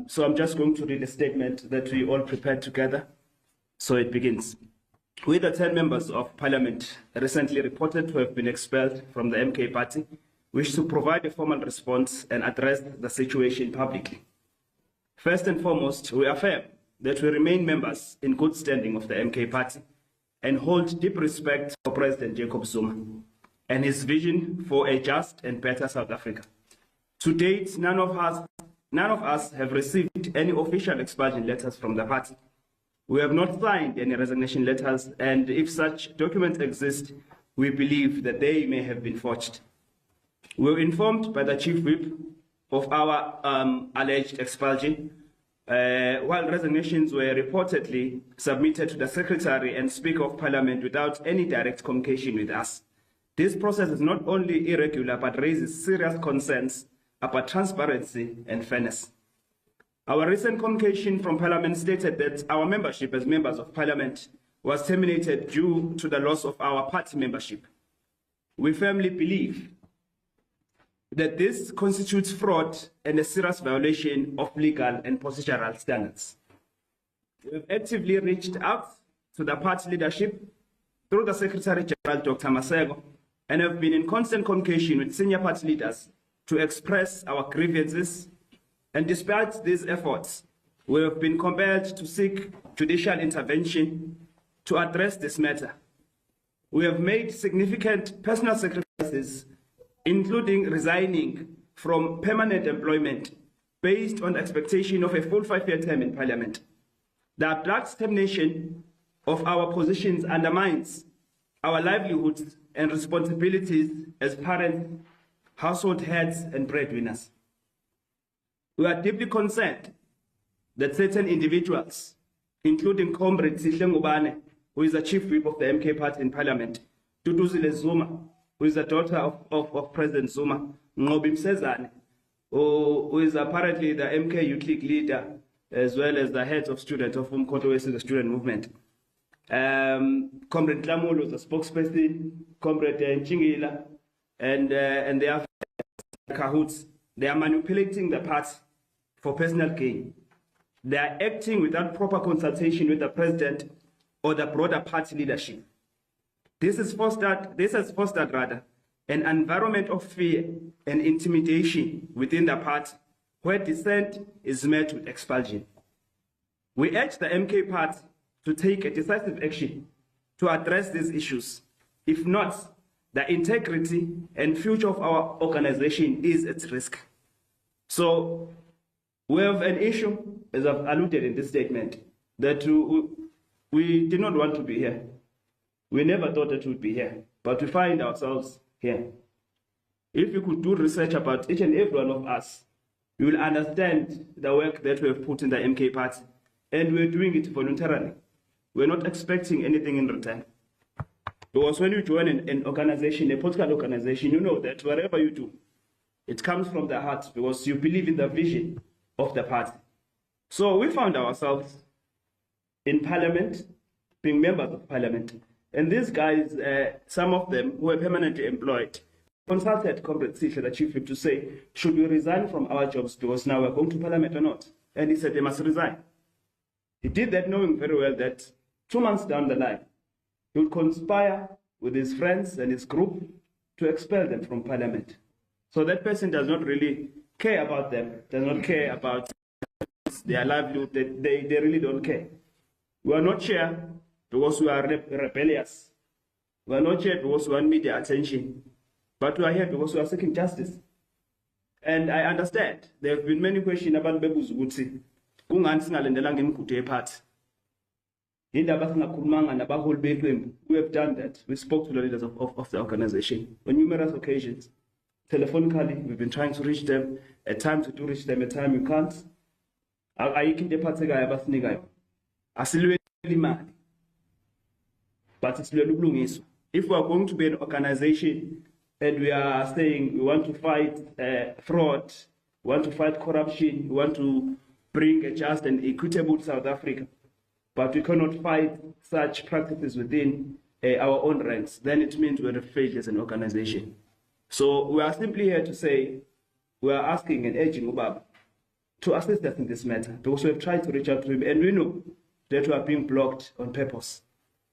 So I'm just going to read a statement that we all prepared together. So it begins. We, the 10 members of Parliament recently reported to have been expelled from the MK party, wish to provide a formal response and address the situation publicly. First and foremost, we affirm that we remain members in good standing of the MK party and hold deep respect for President Jacob Zuma and his vision for a just and better South Africa. To date, none of us have received any official expulsion letters from the party. We have not signed any resignation letters, and if such documents exist, we believe that they may have been forged. We were informed by the Chief Whip of our alleged expulsion, while resignations were reportedly submitted to the Secretary and Speaker of Parliament without any direct communication with us. This process is not only irregular, but raises serious concerns about transparency and fairness. Our recent communication from Parliament stated that our membership as members of Parliament was terminated due to the loss of our party membership. We firmly believe that this constitutes fraud and a serious violation of legal and procedural standards. We have actively reached out to the party leadership through the Secretary General, Dr. Masego, and have been in constant communication with senior party leaders to express our grievances. And despite these efforts, we have been compelled to seek judicial intervention to address this matter. We have made significant personal sacrifices, including resigning from permanent employment based on the expectation of a full 5-year term in Parliament. The abrupt termination of our positions undermines our livelihoods and responsibilities as parents, household heads, and breadwinners. We are deeply concerned that certain individuals, including Comrade Sihle Ngubane, who is the Chief Whip of the MK party in Parliament, Duduzile Zuma, who is the daughter of President Zuma, Ngobi Msezane, who is apparently the MK Youth League leader, as well as the head of students of Umkhonto we the student movement. Comrade Tlamulo, the spokesperson, Comrade Nchingila, and they are cahoots. They are manipulating the party for personal gain. They are acting without proper consultation with the president or the broader party leadership. This has fostered rather an environment of fear and intimidation within the party, where dissent is met with expulsion. We urge the MK party to take a decisive action to address these issues. If not, the integrity and future of our organization is at risk. So we have an issue, as I've alluded in this statement, that we did not want to be here. We never thought that we'd be here, but we find ourselves here. If you could do research about each and every one of us, you will understand the work that we have put in the MK party, and we're doing it voluntarily. We're not expecting anything in return. Because when you join an organization, a political organization, you know that whatever you do, it comes from the heart because you believe in the vision of the party. So we found ourselves in Parliament, being members of Parliament. And these guys, some of them who were permanently employed, consulted Comrade Sihle, the Chief Whip, to say, should we resign from our jobs because now we're going to Parliament or not? And he said they must resign. He did that knowing very well that 2 months down the line, he would conspire with his friends and his group to expel them from Parliament. So that person does not really care about them, does not care about their livelihood, they really don't care. We are not here because we are rebellious. We are not here because we want media attention, but we are here because we are seeking justice. And I understand there have been many questions about Bebu's Gutsi. We have done that. We spoke to the leaders of the organization on numerous occasions. Telephonically, we've been trying to reach them. At times we do reach them, at times we can't. But it's if we are going to be an organization and we are saying we want to fight fraud, we want to fight corruption, we want to bring a just and equitable South Africa, but we cannot fight such practices within our own ranks, then it means we're a failure as an organization. So we are simply here to say, we are asking and urging Ubaba to assist us in this matter, because we have tried to reach out to him, and we know that we are being blocked on purpose.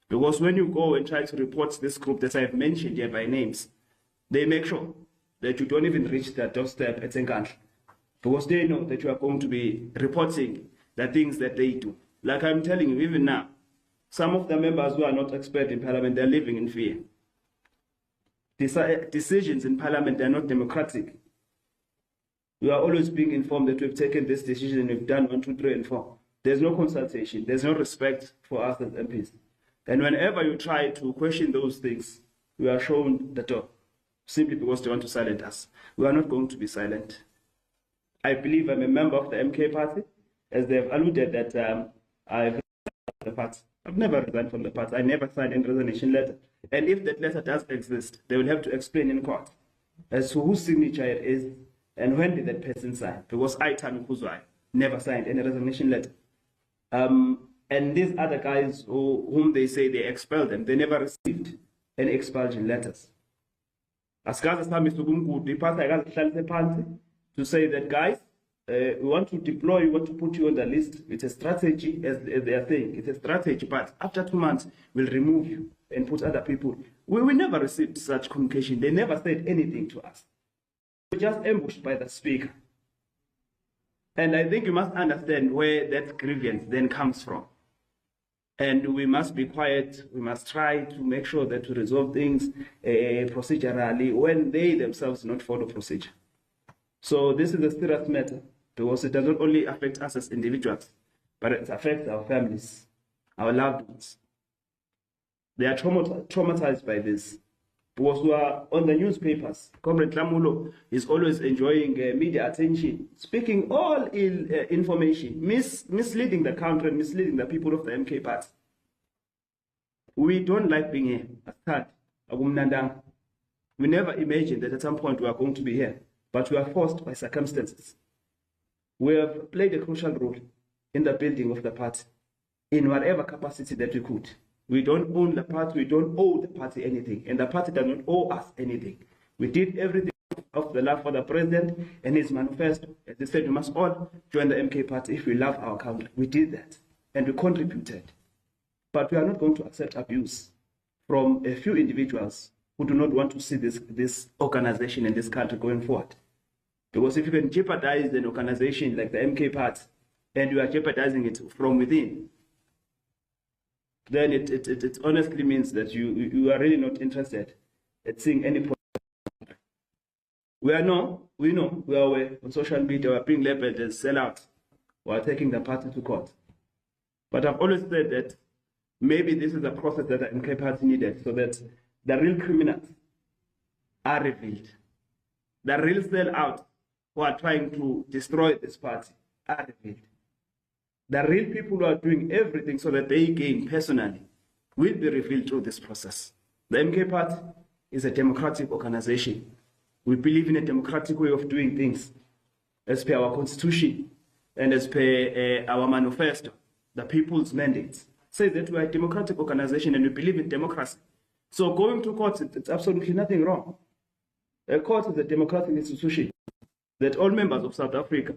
Because when you go and try to report this group that I've mentioned here by names, they make sure that you don't even reach that doorstep at Nkandla, because they know that you are going to be reporting the things that they do. Like I'm telling you, even now, some of the members who are not expert in Parliament, they're living in fear. Decisions in Parliament are not democratic. We are always being informed that we've taken this decision and we've done 1, 2, 3, and 4. There's no consultation. There's no respect for us as MPs. And whenever you try to question those things, we are shown the door, simply because they want to silence us. We are not going to be silent. I believe I'm a member of the MK party, as they have alluded that I've resigned from the party. I've never resigned from the party. I never signed any resignation letter. And if that letter does exist, they will have to explain in court as to whose signature it is and when did that person sign. Because I, Tami Kuzwai, never signed any resignation letter. And these other guys whom they say they expelled them, they never received any expulsion letters. As Gaza Sami Sugungu, the party to say that, guys, we want to deploy, we want to put you on the list. It's a strategy, as they are saying. It's a strategy, but after 2 months, we'll remove you and put other people. We never received such communication. They never said anything to us. We were just ambushed by the speaker. And I think you must understand where that grievance then comes from. And we must be quiet. We must try to make sure that we resolve things procedurally when they themselves do not follow procedure. So this is a serious matter, because it does not only affect us as individuals, but it affects our families, our loved ones. They are traumatized by this, because we are on the newspapers. Comrade Lamulo is always enjoying media attention, speaking all ill information, misleading the country, misleading the people of the MK party. We don't like being here. We never imagined that at some point we are going to be here, but we are forced by circumstances. We have played a crucial role in the building of the party, in whatever capacity that we could. We don't own the party, we don't owe the party anything, and the party does not owe us anything. We did everything of the love for the president and his manifesto. As they said, we must all join the MK party if we love our country. We did that, and we contributed. But we are not going to accept abuse from a few individuals who do not want to see this organization and this country going forward. Because if you can jeopardize an organization like the MK party, and you are jeopardizing it from within, then it honestly means that you are really not interested at seeing any problem. We know we are on social media, we are being labeled as sellouts. We are taking the party to court. But I've always said that maybe this is a process that the MK party needed, so that the real criminals are revealed. The real sellouts who are trying to destroy this party are revealed. The real people who are doing everything so that they gain personally will be revealed through this process. The MK party is a democratic organization. We believe in a democratic way of doing things as per our constitution and as per our manifesto. The people's mandate says that we are a democratic organization and we believe in democracy. So going to court, it's absolutely nothing wrong. A court is a democratic institution that all members of South Africa,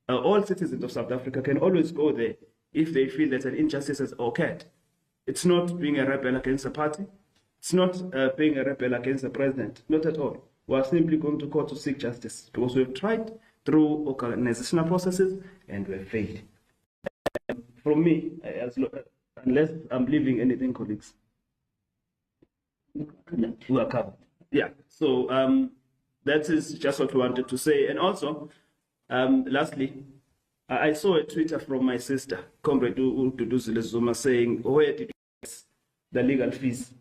all citizens of South Africa can always go there if they feel that an injustice has occurred. It's not being a rebel against a party. It's not being a rebel against the president. Not at all. We are simply going to court to seek justice, because we have tried through organizational processes and we have failed. From me, unless I'm leaving anything, colleagues, we are covered. Yeah, so that is just what we wanted to say. And also, lastly, I saw a Twitter from my sister, Comrade Duduzile Zuma, saying, where did you get the legal fees?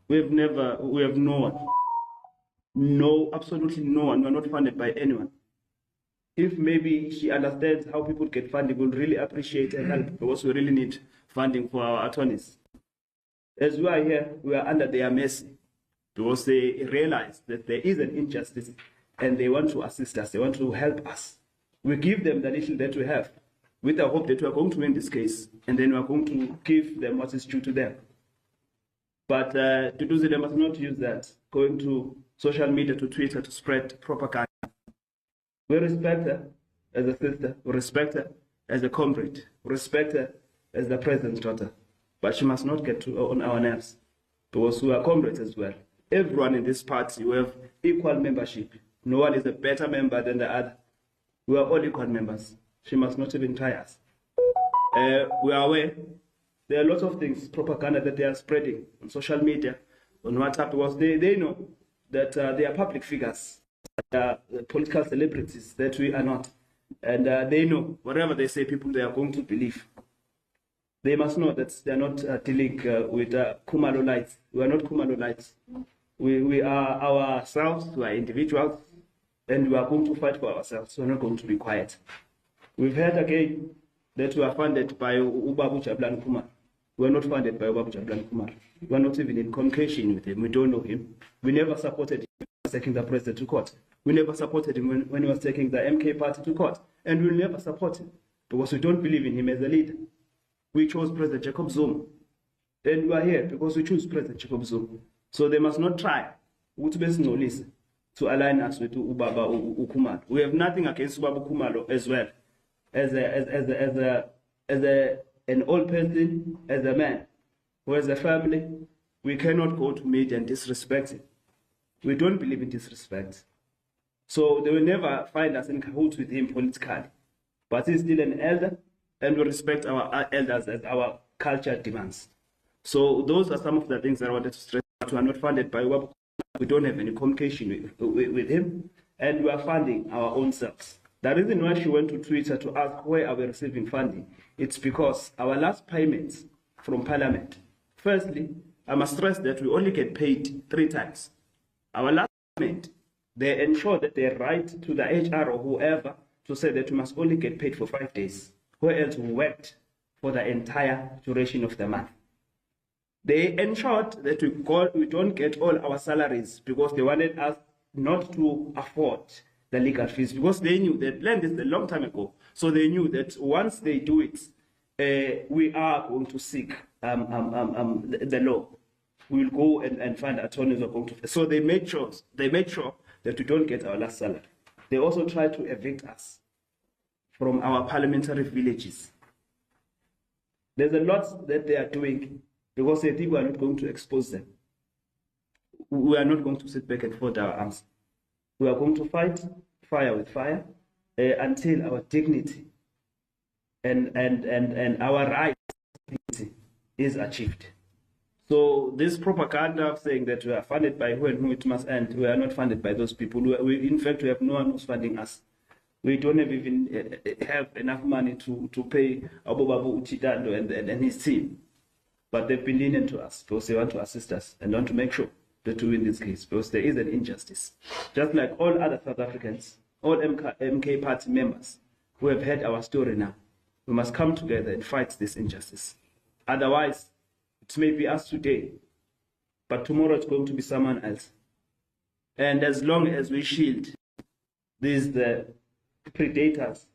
We have no one. No, absolutely no one. We're not funded by anyone. If maybe she understands how people get funding, we'll really appreciate her help, because we really need funding for our attorneys. As we are here, we are under their mercy, because they realize that there is an injustice and they want to assist us, they want to help us. We give them the little that we have, with the hope that we are going to win this case, and then we are going to give them what is due to them. But Duduzile must not use that, going to social media, to Twitter, to spread propaganda. We respect her. as a sister, we respect her as a comrade, we respect her as the president's daughter. But she must not get on our nerves, because we are comrades as well. Everyone in this party, we have equal membership. No one is a better member than the other. We are all equal members. She must not even try us. We are aware there are lots of things, propaganda that they are spreading on social media, on WhatsApp, because they know that they are public figures, political celebrities that we are not. And they know whatever they say, people they are going to believe. They must know that they are not dealing with Kumalo lights. We are not Kumalo lights. We are ourselves, we are individuals, and we are going to fight for ourselves. We are not going to be quiet. We've heard again that we are funded by Ubabu Jablan Kumar. We are not funded by Ubabu Jablan Kumar. We are not even in communication with him. We don't know him. We never supported him when he was taking the president to court. We never supported him when he was taking the MK party to court. And we'll never support him because we don't believe in him as a leader. We chose President Jacob Zuma. And we are here because we choose President Jacob Zuma. So they must not try to align us with Ubaba Ukumalo. We have nothing against Ubaba Ukumalo as well. As an old person, as a man who has a family, we cannot go to media and disrespect him. We don't believe in disrespect. So they will never find us in cahoots with him politically. But he's still an elder, and we respect our elders as our culture demands. So those are some of the things that I wanted to stress. We are not funded by Ubabu. We don't have any communication with him, and we are funding our own selves. The reason why she went to Twitter to ask where are we receiving funding, it's because our last payments from Parliament, firstly, I must stress that we only get paid 3 times. Our last payment, they ensure that they write to the HR or whoever to say that we must only get paid for 5 days, where else we worked for the entire duration of the month. They ensured that we don't get all our salaries because they wanted us not to afford the legal fees, because they knew they planned this a long time ago. So they knew that once they do it, we are going to seek the law. We will go and find attorneys who are going to. So they made sure that we don't get our last salary. They also tried to evict us from our parliamentary villages. There's a lot that they are doing because they think we are not going to expose them. We are not going to sit back and fold our arms. We are going to fight fire with fire until our dignity and our rights is achieved. So this propaganda of saying that we are funded by who and who it must end, we are not funded by those people. In fact, we have no one who's funding us. We don't even have enough money to pay Abu Babu Uchidando and his team. But they've been lenient to us because they want to assist us and want to make sure that we win this case, because there is an injustice. Just like all other South Africans, all MK party members who have heard our story now, we must come together and fight this injustice. Otherwise, it may be us today, but tomorrow it's going to be someone else. And as long as we shield these predators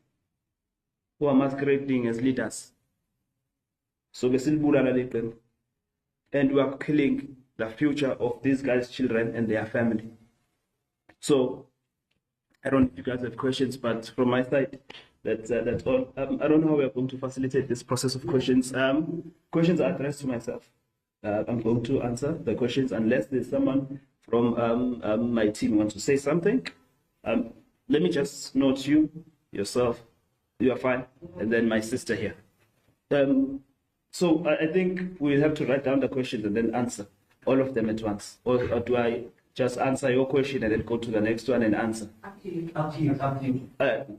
who are masquerading as leaders, so and we are killing the future of these guys' children and their family. So I don't know if you guys have questions, but from my side, that's all. I don't know how we are going to facilitate this process of questions. Questions are addressed to myself. I'm going to answer the questions unless there's someone from my team who wants to say something. Let me just note yourself, you are fine, and then my sister here. So I think we'll have to write down the questions and then answer all of them at once. Or do I just answer your question and then go to the next one and answer? Up to you. Up to you. Up to you.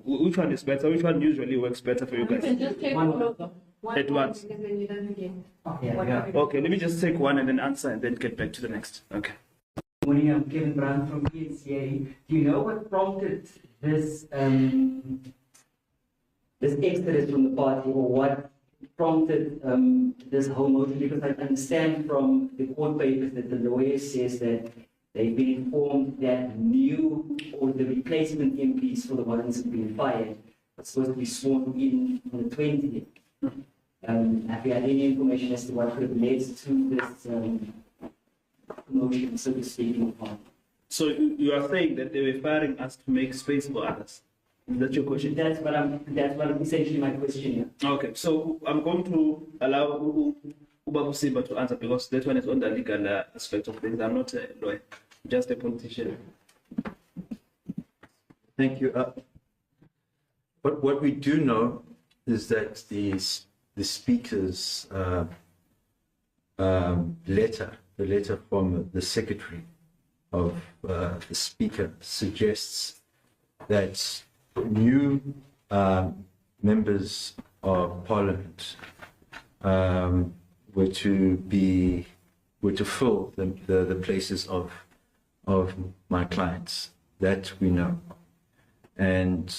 Which one is better? Which one usually works better for you guys? You can just take one of them. At once. And then you don't again. Okay, let me just take one and then answer and then get back to the next. Okay. Morning, I'm Kevin Brown from PNCA. Do you know what prompted this this exodus from the party, or what prompted this whole motion? Because I understand from the court papers that the lawyer says that they've been informed that new or the replacement MPs for the ones who've been fired are supposed to be sworn in on the 20th. Have you had any information as to what could have led to this motion, so to speak, in the party? So you are saying that they were firing us to make space for others? Is that your question? That's what I'm essentially my question here. Okay, so I'm going to allow Ubabu Simba to answer because that one is on the legal aspect of things. I'm not a lawyer, just a politician. Thank you. But what we do know is that the speaker's letter, the letter from the secretary of the speaker, suggests that new members of parliament were to fill the places of my clients. That we know. And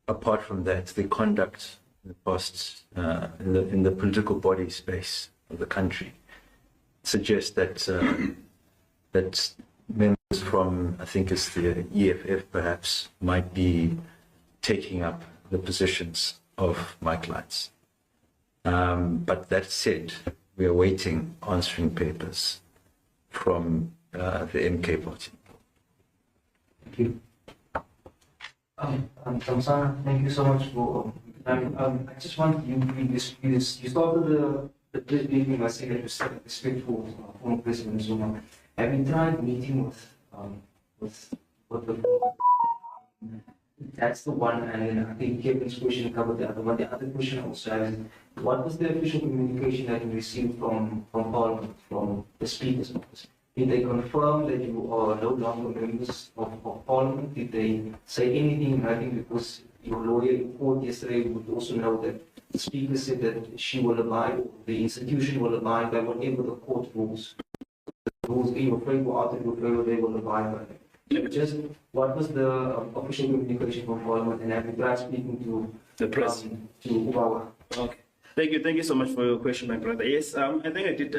apart from that, the conduct in the past in the political body space of the country suggests that that members from, I think it's the EFF perhaps, might be taking up the positions of my clients. But that said, we are waiting answering papers from the MK party. Thank you. Samsana, thank you so much for time. I just want you started the press briefing by saying that you said respectful former President Zuma. Have you tried meeting with the that's the one, and then I think Kevin's question covered the other one. The other question also is, what was the official communication that you received from Parliament, from the Speaker's office? Did they confirm that you are no longer members of Parliament? Did they say anything in writing? Because your lawyer in court yesterday would also know that the Speaker said that she will abide, the institution will abide by whatever the court rules. The rules in your favor, out of your favor, they will abide by them. Just what was the official communication from Parliament, and have you tried speaking to The press. To Ubawa? Okay. Thank you so much for your question, my brother. Yes, I think I did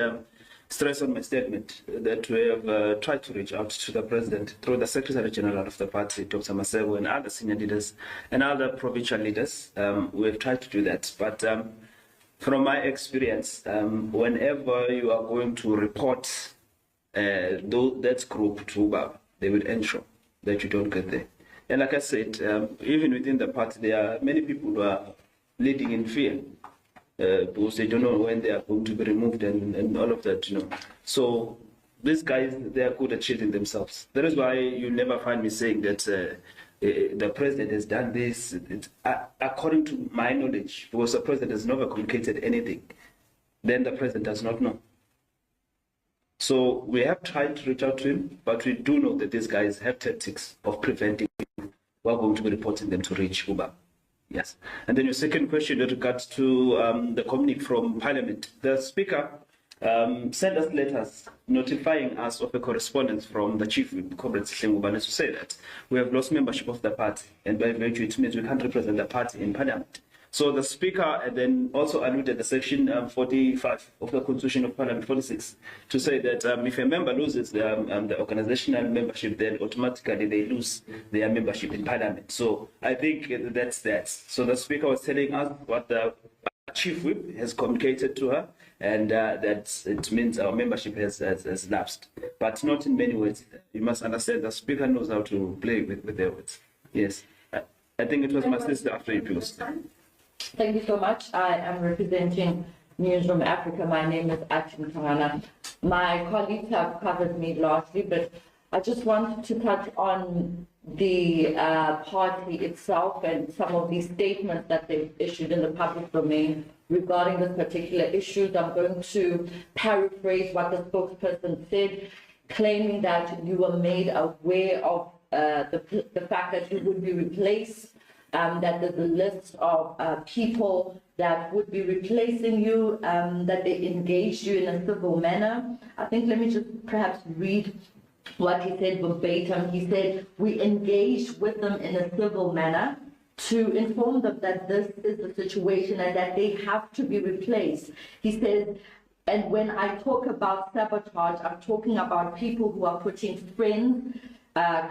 stress on my statement that we have tried to reach out to the president through the Secretary General of the party, Dr. Masebo, and other senior leaders and other provincial leaders. We have tried to do that. But from my experience, whenever you are going to report that group to Ubawa, they will ensure that you don't get there. And like I said, even within the party, there are many people who are leading in fear. Because they don't know when they are going to be removed and all of that, So these guys, they are good at shielding themselves. That is why you never find me saying that the president has done this. According to my knowledge, because the president has never communicated anything, then the president does not know. So we have tried to reach out to him, but we do know that these guys have tactics of preventing people who are going to be reporting them to reach Uba. Yes. And then your second question with regards to the communique from Parliament. The Speaker sent us letters notifying us of a correspondence from the Chief Whip, Comrade Sihlengubane, to say that we have lost membership of the party, and by virtue it means we can't represent the party in Parliament. So the Speaker then also alluded to Section 45 of the Constitution of Parliament 46 to say that if a member loses the organizational membership, then automatically they lose their membership in Parliament. So I think that's that. So the Speaker was telling us what the Chief Whip has communicated to her, and that it means our membership has lapsed. But not in many words. You must understand the Speaker knows how to play with their words. Yes. I think it was my sister after you closed. Thank you so much. I am representing Newsroom Africa. My name is Achin Kahana. My colleagues have covered me largely, but I just wanted to touch on the party itself and some of these statements that they've issued in the public domain regarding this particular issue. I'm going to paraphrase what the spokesperson said, claiming that you were made aware of the fact that you would be replaced. That there's a list of people that would be replacing you, that they engaged you in a civil manner. I think let me just perhaps read what he said verbatim. He said, we engaged with them in a civil manner to inform them that this is the situation and that they have to be replaced. He says, and when I talk about sabotage, I'm talking about people who are putting friends,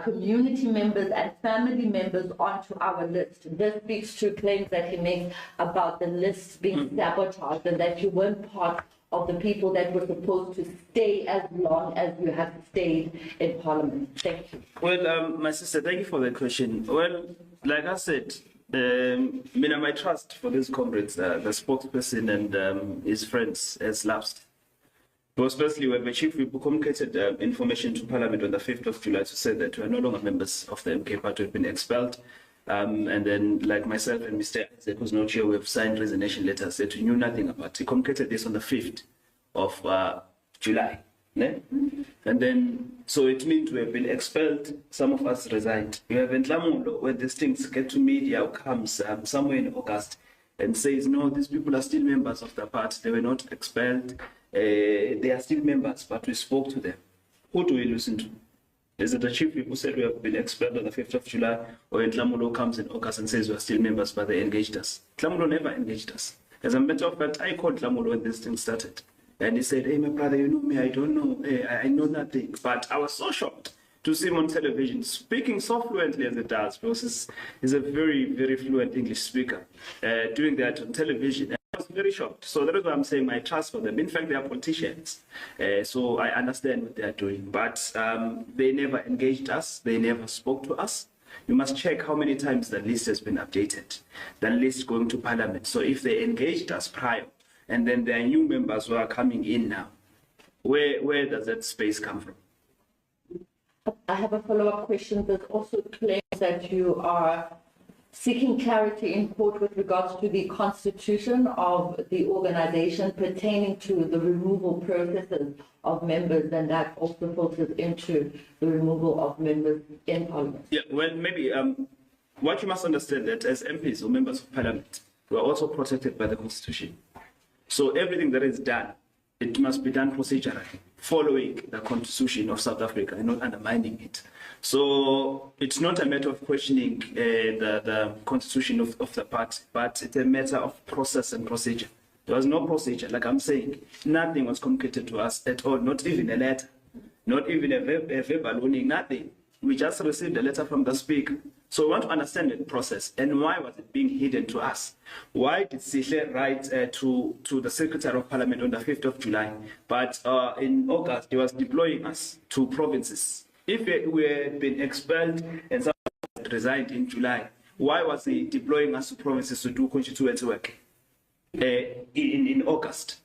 community members and family members onto our list. This speaks to claims that he makes about the list being sabotaged and that you weren't part of the people that were supposed to stay as long as you have stayed in Parliament. Thank you. Well, my sister, thank you for the question. Well, like I said, my trust for these comrades, the spokesperson and his friends has lapsed. Because firstly, we have a chief, we communicated information to Parliament on the 5th of July to say that we are no longer members of the MK party, we've been expelled. And then, like myself and Mr. Isaac, who's not here, we have signed resignation letters that we knew nothing about. He communicated this on the 5th of July. Ne? And then, so it means we have been expelled, some of us resigned. You have in Tlamulo, when these things get to media, comes somewhere in August and says, no, these people are still members of the party, they were not expelled, they are still members, but we spoke to them. Who do we listen to? Is it the chief who said we have been expelled on the 5th of July, or when Tlamulo comes in August and says we are still members, but they engaged us? Tlamulo never engaged us. As a matter of fact, I called Tlamulo when this thing started. And he said, hey, my brother, you know me, I don't know, I know nothing. But I was so shocked to see him on television speaking so fluently as he does, because he's a very, very fluent English speaker, doing that on television. I was very shocked. So that is why I'm saying my trust for them. In fact, they are politicians. So I understand what they are doing. But they never engaged us. They never spoke to us. You must check how many times the list has been updated. The list going to Parliament. So if they engaged us prior, and then there are new members who are coming in now, where does that space come from? I have a follow-up question. There's also claims that you are seeking clarity in court with regards to the constitution of the organization pertaining to the removal processes of members, and that also filters into the removal of members in Parliament. Yeah, well, maybe what you must understand that as MPs or members of Parliament, we are also protected by the Constitution. So everything that is done, it must be done procedurally, following the Constitution of South Africa and not undermining it. So it's not a matter of questioning the Constitution of the party, but it's a matter of process and procedure. There was no procedure, like I'm saying. Nothing was communicated to us at all, not even a letter, not even a verbal warning, nothing. We just received a letter from the Speaker. So we want to understand the process and why was it being hidden to us? Why did Sihle write to the Secretary of Parliament on the 5th of July, but in August he was deploying us to provinces? If we had been expelled and someone had resigned in July, why was he deploying us to provinces to do constituency work in August?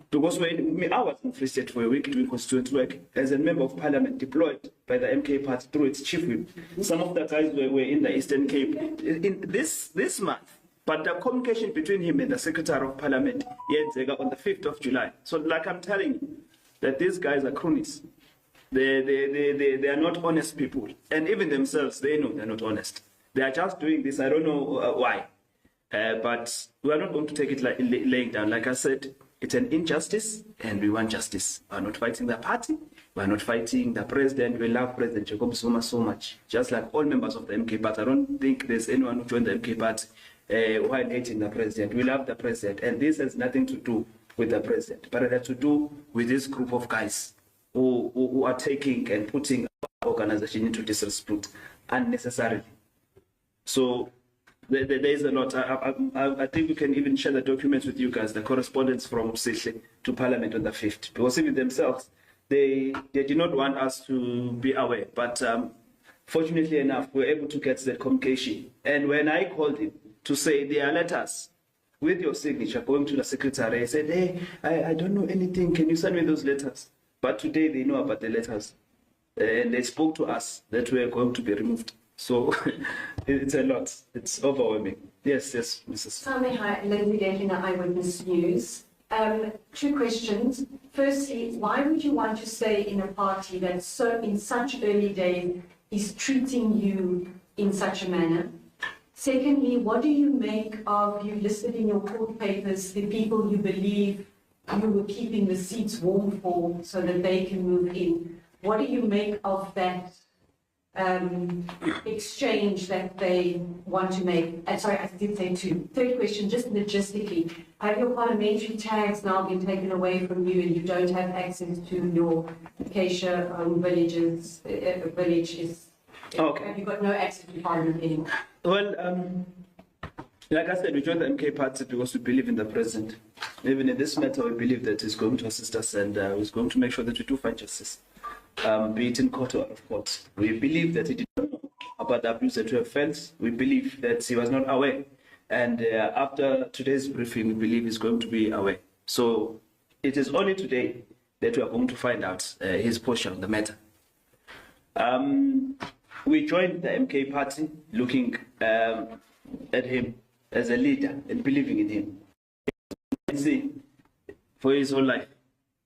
Because when I was in Free State for a week doing constituency work as a member of Parliament deployed by the MK party through its chief whip, some of the guys were in the Eastern Cape in this month. But the communication between him and the Secretary of Parliament on the 5th of July. So like I'm telling you, that these guys are cronies. They are not honest people. And even themselves, they know they're not honest. They are just doing this, I don't know why. But we are not going to take it laying down. Like I said, it's an injustice, and we want justice. We are not fighting the party. We are not fighting the president. We love President Jacob Zuma so much, just like all members of the MK party. I don't think there's anyone who joined the MK party while hating the president. We love the president, and this has nothing to do with the president, but it has to do with this group of guys who are taking and putting our organization into disrepute unnecessarily. So there is a lot. I think we can even share the documents with you guys, the correspondence from Sihle to Parliament on the 5th, because even themselves, they did not want us to be aware. But fortunately enough, we were able to get that communication. And when I called him to say there are letters with your signature going to the secretary, I said, hey, I don't know anything. Can you send me those letters? But today they know about the letters. And they spoke to us that we are going to be removed. So it's a lot. It's overwhelming. Yes, Mrs. Sami, hi, Lindsay Gatliner, Eyewitness News. Two questions. Firstly, why would you want to stay in a party that in such early days is treating you in such a manner? Secondly, what do you make of, you listed in your court papers, the people you believe you were keeping the seats warm for so that they can move in? What do you make of that exchange that they want to make? Sorry, I did say two. Third question, just logistically, have your parliamentary tags now been taken away from you and you don't have access to your Acacia villages? Okay. Have you got no access to Parliament anymore? Well, like I said, we joined the MK party because we believe in the president. Even in this matter, we believe that he's going to assist us and he's going to make sure that we do find justice. Be it in court or out of court. We believe that he did not know about about the abuse that we have felt. We believe that he was not aware. And after today's briefing, we believe he's going to be aware. So it is only today that we are going to find out his position on the matter. We joined the MK party looking at him as a leader and believing in him. ANC, for his whole life,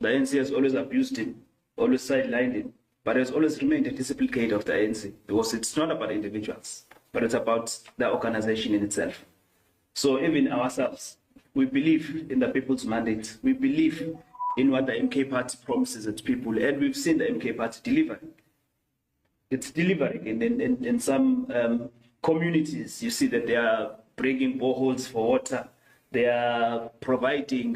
the ANC has always abused him, always sidelined him, but has always remained a disciplined of the ANC, because it's not about individuals, but it's about the organization in itself. So even ourselves, we believe in the people's mandate. We believe in what the MK party promises its people, and we've seen the MK party deliver. It's delivering in some communities. You see that they are bringing boreholes for water. They are providing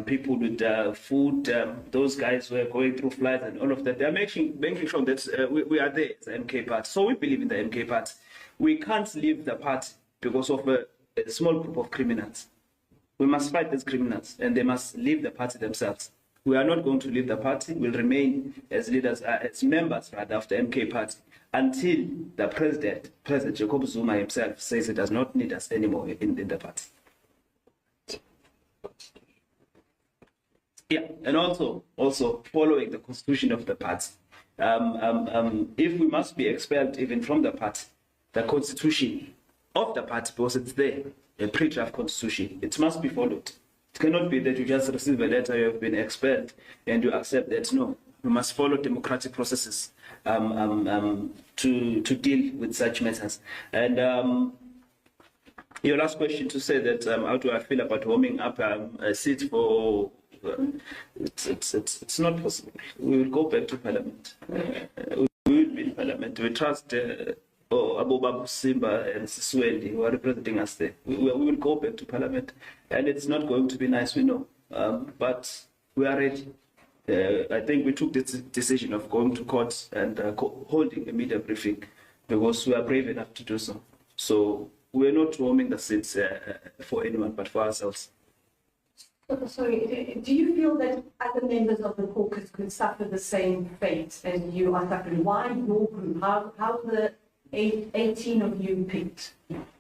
people with food. Those guys who are going through floods and all of that. They are making sure that we are there as the MK party. So we believe in the MK party. We can't leave the party because of a small group of criminals. We must fight these criminals, and they must leave the party themselves. We are not going to leave the party. We'll remain as leaders, as members rather, of the MK party until the President Jacob Zuma himself says he does not need us anymore in the party. Yeah, and also following the constitution of the party. If we must be expelled even from the party, the constitution of the party, because it's there, a pre-draft constitution, it must be followed. It cannot be that you just receive a letter, you have been expelled, and you accept that. No, we must follow democratic processes to deal with such matters. And your last question to say that how do I feel about warming up a seat for? It's not possible. We will go back to Parliament. We will be in Parliament. We trust Abu Babu Simba and Siswendi who are representing us there. We will go back to Parliament, and it's not going to be nice, we know, but we are ready. I think we took this decision of going to court and holding a media briefing because we are brave enough to do so. So we're not warming the seats for anyone but for ourselves. Sorry, do you feel that other members of the caucus could suffer the same fate as you are suffering? Why your group? How the 18 of you picked?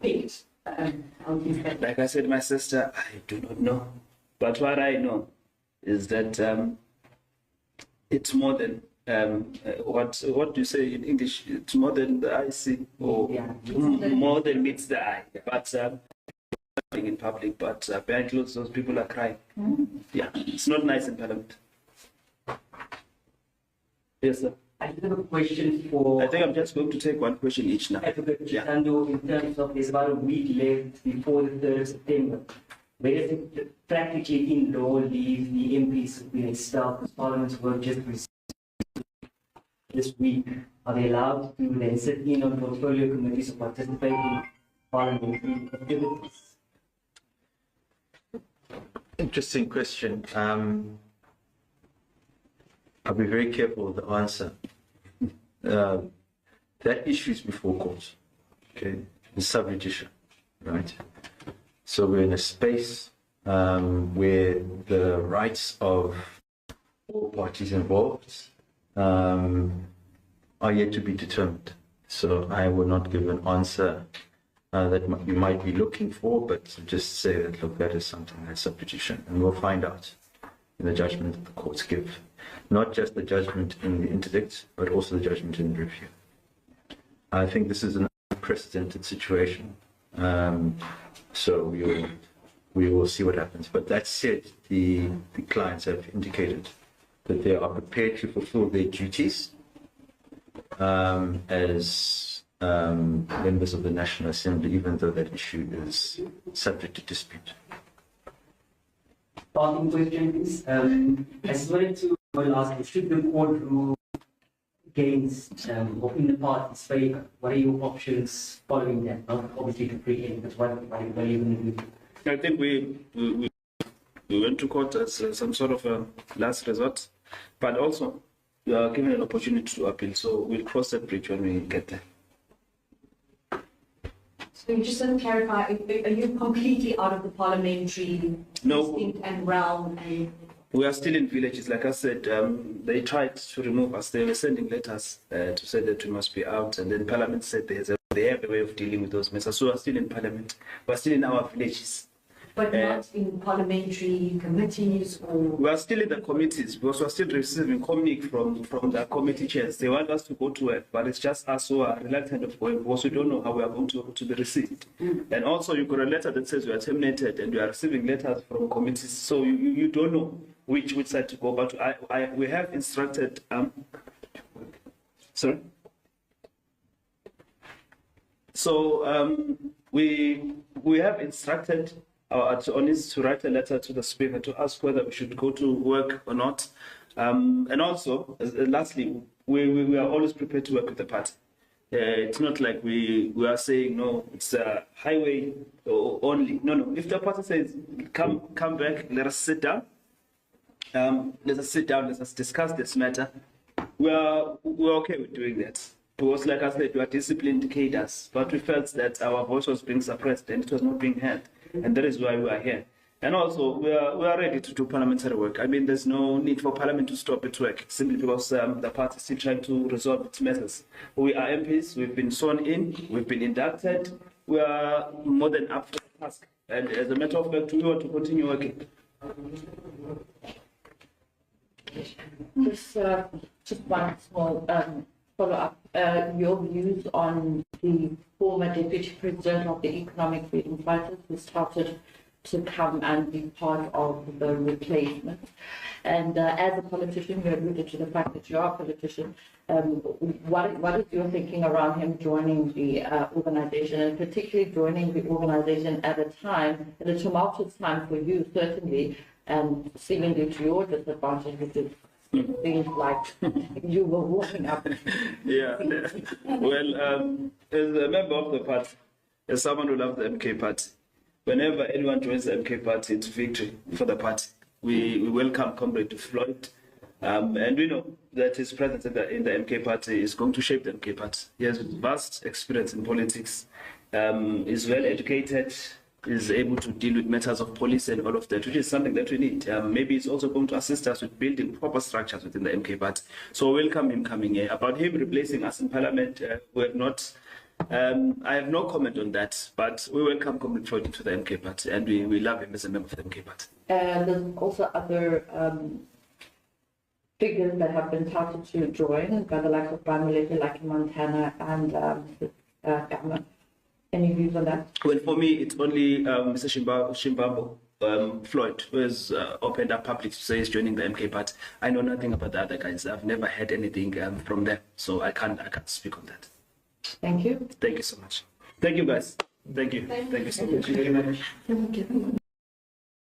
Like I said, my sister, I do not know. But what I know is that it's more than what do you say in English? It's more than the eye see, or more than meets the eye. But in public, but behind closed doors, people are crying. Yeah, it's not nice in Parliament. Yes, sir. I just have a question for. I think I'm just going to take one question each now. Advocate Chitando, in terms of there's about a week left before the 3rd of September. Where does it practically in law leave the MPs who've been expelled because Parliament's work just resumed this week? Are they allowed to then sit in on portfolio committees or participate in parliamentary activities? Interesting question. I'll be very careful with the answer. That issue is before court, okay? The sub-judicial, right? So we're in a space where the rights of all parties involved are yet to be determined. So I will not give an answer that you might be looking for, but just say that, look, that is something that's sub-judicial, and we'll find out in the judgment that the courts give. Not just the judgment in the interdict, but also the judgment in the review. I think this is an unprecedented situation, so we will see what happens. But that said, the clients have indicated that they are prepared to fulfill their duties as members of the National Assembly, even though that issue is subject to dispute. Parting question, please. I just wanted to ask you, should the court rule against or in the party's favor, what are your options following that? Not obviously to preempt, but what are you going to do? I think we went to court as some sort of a last resort, but also we are given an opportunity to appeal, so we'll cross that bridge when we get there. So just to clarify, are you completely out of the parliamentary instinct and realm? And we are still in villages. Like I said, they tried to remove us. They were sending letters to say that we must be out, and then Parliament said there's a They have a way of dealing with those matters. So we're still in Parliament. We're still in our villages. But not in parliamentary committees or... We are still in the committees because we're still receiving comic from the committee chairs. They want us to go to work, but it's just us who are reluctant of going because we don't know how we are going to be received. And also, you got a letter that says you are terminated, and you are receiving letters from committees, so you don't know which side to go. But we have instructed. Sorry. So we have instructed our attorneys to write a letter to the Speaker to ask whether we should go to work or not. And also, lastly, we are always prepared to work with the party. It's not like we are saying, no, it's a highway only. No. If the party says, come back, let us sit down. Let us discuss this matter. We're okay with doing that. Because, like I said, we are disciplined cadres, but we felt that our voice was being suppressed and it was not being heard. And that is why we are here. And also, we are ready to do parliamentary work. I mean, there's no need for Parliament to stop its work, simply because the party is still trying to resolve its matters. We are MPs, we've been sworn in, we've been inducted, we are more than up for the task. And as a matter of fact, we want to continue working. Just one small follow-up. Your views on the former Deputy President of the Economic Freedom Fighters who started to come and be part of the replacement. And as a politician, you alluded to the fact that you are a politician. What is your thinking around him joining the organization, and particularly joining the organization at a time, at a tumultuous time for you, certainly, and seemingly to your disadvantage, which is things like you were walking up. Yeah. Well, as a member of the party, as someone who loves the MK party, whenever anyone joins the MK party, it's victory for the party. We welcome Comrade Floyd, and we know that his presence in the MK party is going to shape the MK party. He has vast experience in politics, is well educated, is able to deal with matters of policy and all of that, which is something that we need. Maybe it's also going to assist us with building proper structures within the MK party. So welcome him coming here. About him replacing us in Parliament, we have not. I have no comment on that, but we welcome Comrade Floyd into the MK party, and we love him as a member of the MK party. There's also other figures that have been touted to join by the likes of Parliamentary, like in Montana and Ghana. Any views on that? Well, for me, it's only Mr. Shimbambo Floyd who has opened up public to say he's joining the MK party. I know nothing about the other guys. I've never heard anything from them, so I can't speak on that. Thank you. Thank you so much. Thank you, guys. Thank you. Thank you so much. Thank you.